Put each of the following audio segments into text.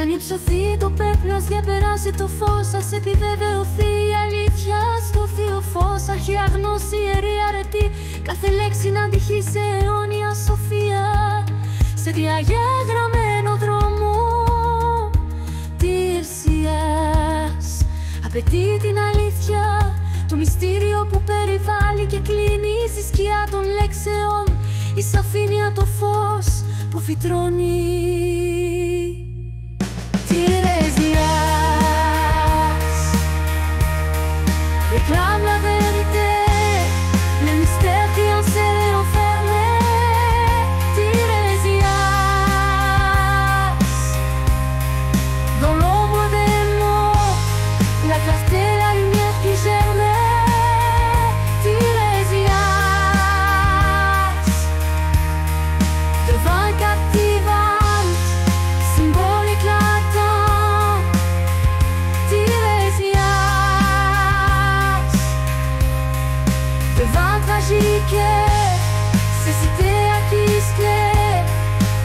αν υψωθεί το πέπλο, ας διαπεράσει το φως, ας επιβεβαιωθεί η αλήθεια στο θείο φως. Αρχαία γνώση, ιερή αρετή, κάθε λέξη να αντυχεί σε αιώνια σοφία. Σε διαγεγραμμένο δρόμο τήρσιας απαιτεί την αλήθεια, το μυστήριο που περιβάλλει και κλείνει στη σκιά των λέξεων, η σαφήνεια το φως που φυτρώνει. Réclame la vérité, le mystère qui enserré, enfermé, Tirésias. Dans l'ombre des mots, la clarté, la lumière qui germait, Tirésias. Devint captivante, symbole éclatant, devint tragique, cécité acquise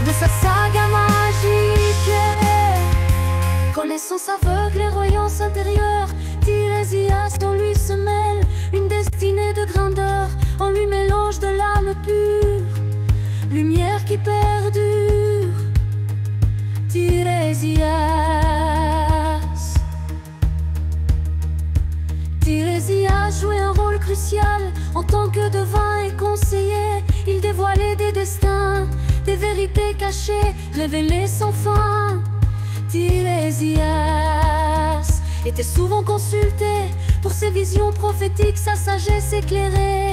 de sa saga magique. Connaissance aveugle et voyance intérieure, Tirésias en lui se mêle une destinée de grandeur. En lui mélange de l'âme pure, lumière qui perdure, Tirésias. Tirésias jouait un rôle crucial en tant que devin et conseiller. Il dévoilait des destins, des vérités cachées, révélées sans fin. Tirésias était souvent consulté pour ses visions prophétiques, sa sagesse éclairée.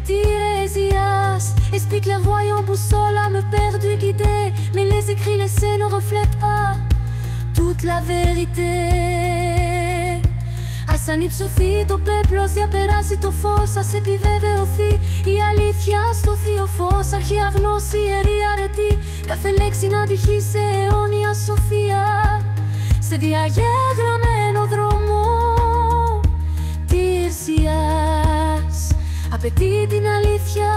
Tirésias, esprit clairvoyant, boussole, âme perdue, guidée. Mais les écrits laissés ne reflètent pas toute la vérité. Σαν υψωθεί το πέπλος, διαπεράσει το φως, ας επιβεβαιωθεί η αλήθεια στο θείο φως. Αρχαία γνώση, ιερή αρετή, κάθε λέξη να αντυχεί σε αιώνια σοφία. Σε διαγεγραμμένο δρόμο τήρσιας απαιτεί την αλήθεια,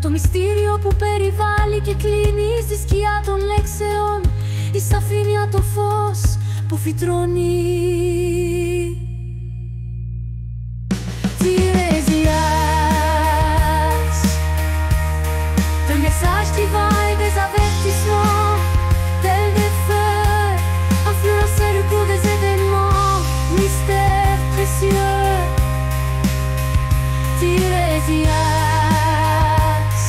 το μυστήριο που περιβάλλει και κλείνει στη σκιά των λέξεων, η σαφήνεια το φως που φυτρώνει. Tirésias, de messages divins et des avertissements, tels des feux, influençaient le cours des événements, mystères précieux. Tirésias,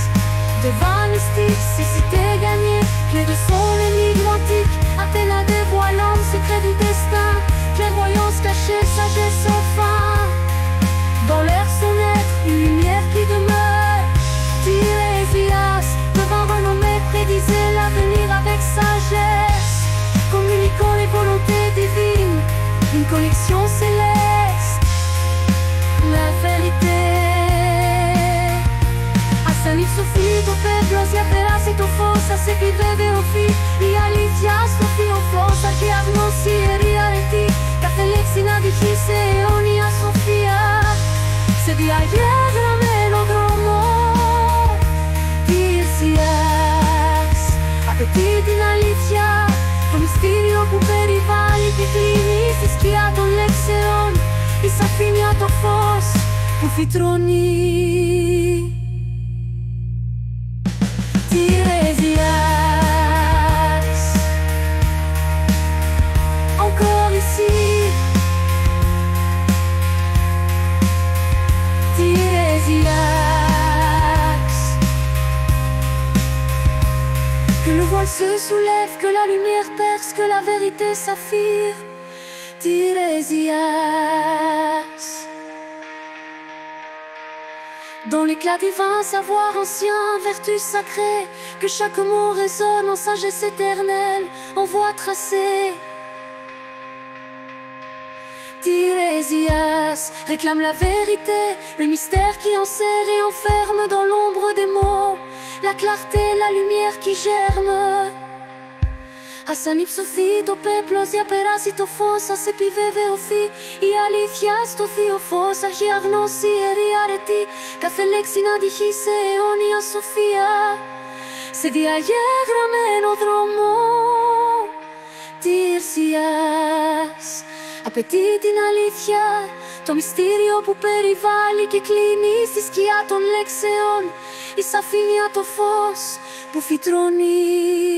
devint mystique, cécité gagnée, clé de son énigme antique, Athéna dévoilant le secret du destin, clairvoyance cachée, sagesse sans fin. Dans l'air son être, une lumière qui demeure. Tirésias, devint renommé, prédisait l'avenir avec sagesse, communiquant les volontés divines, une connexion céleste, la vérité. Σαν υψωθεί το πέπλος, διαπεράσει το φως, ας επιβεβαιωθεί η αλήθεια στο θείο φως. Αρχαία γνώση, ιερή αρετή, κάθε λέξη να αντυχεί σε αιώνια σοφία. Σε διαγεγραμμένο δρόμο τήρσιας απαιτεί την αλήθεια, το μυστήριο που περιβάλλει και κλείνει στη σκιά των λέξεων, η σαφήνεια το φως που φυτρώνει. Tirésias, encore ici. Tirésias, que le voile se soulève, que la lumière perce, que la vérité s'affirme. Tirésias, dans l'éclat divin, savoir ancien, vertu sacrée, que chaque mot résonne en sagesse éternelle, en voie tracée. Tirésias réclame la vérité, le mystère qui enserre et enferme dans l'ombre des mots, la clarté, la lumière qui germe. Σαν υψωθεί το πέπλος, διαπεράσει το φως, ας επιβεβαιωθεί η αλήθεια στο θείο φως. Αρχαία γνώση, ιερή αρετή, κάθε λέξη να αντυχεί σε αιώνια σοφία. Σε διαγεγραμμένο δρόμο ατήρσιας. Απαιτεί την αλήθεια, το μυστήριο που περιβάλλει και κλείνει στη σκιά των λέξεων, η σαφήνεια το φως που φυτρώνει.